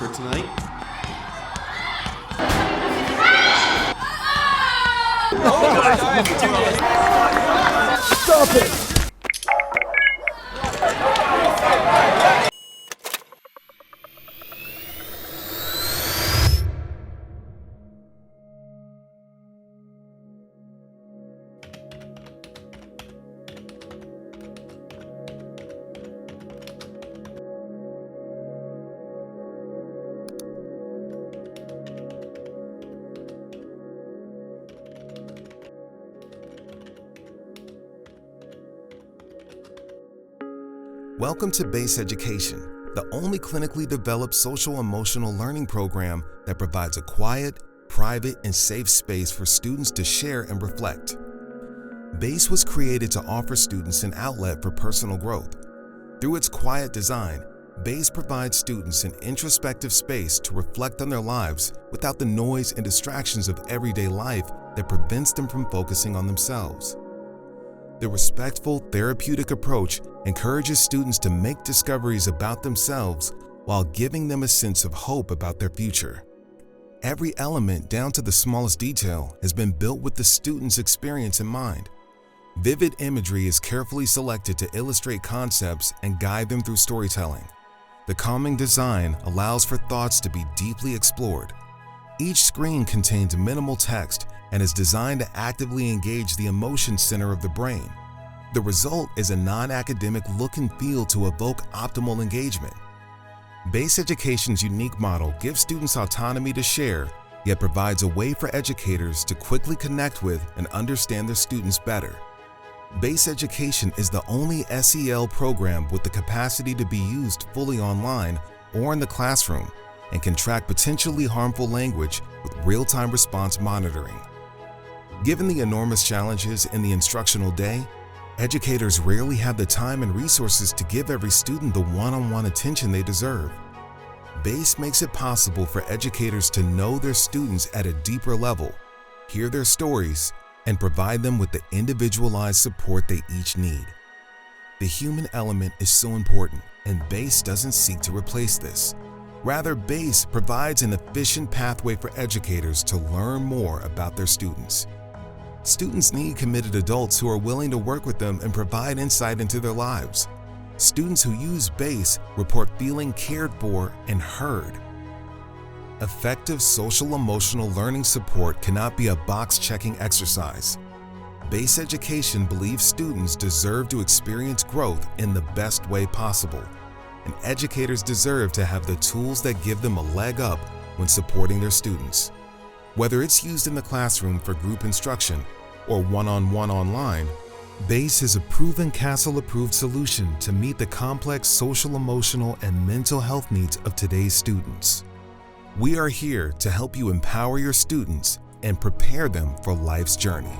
for tonight. Stop it! Welcome to BASE Education, the only clinically developed social-emotional learning program that provides a quiet, private, and safe space for students to share and reflect. BASE was created to offer students an outlet for personal growth. Through its quiet design, BASE provides students an introspective space to reflect on their lives without the noise and distractions of everyday life that prevents them from focusing on themselves. The respectful, therapeutic approach encourages students to make discoveries about themselves while giving them a sense of hope about their future. Every element, down to the smallest detail, has been built with the student's experience in mind. Vivid imagery is carefully selected to illustrate concepts and guide them through storytelling. The calming design allows for thoughts to be deeply explored. Each screen contains minimal text and is designed to actively engage the emotion center of the brain. The result is a non-academic look and feel to evoke optimal engagement. BASE Education's unique model gives students autonomy to share, yet provides a way for educators to quickly connect with and understand their students better. BASE Education is the only SEL program with the capacity to be used fully online or in the classroom and can track potentially harmful language with real-time response monitoring. Given the enormous challenges in the instructional day, educators rarely have the time and resources to give every student the one-on-one attention they deserve. BASE makes it possible for educators to know their students at a deeper level, hear their stories, and provide them with the individualized support they each need. The human element is so important, and BASE doesn't seek to replace this. Rather, BASE provides an efficient pathway for educators to learn more about their students. Students need committed adults who are willing to work with them and provide insight into their lives. Students who use BASE report feeling cared for and heard. Effective social-emotional learning support cannot be a box-checking exercise. BASE Education believes students deserve to experience growth in the best way possible, and educators deserve to have the tools that give them a leg up when supporting their students. Whether it's used in the classroom for group instruction or one-on-one online, BASE is a proven CASEL-approved solution to meet the complex social, emotional, and mental health needs of today's students. We are here to help you empower your students and prepare them for life's journey.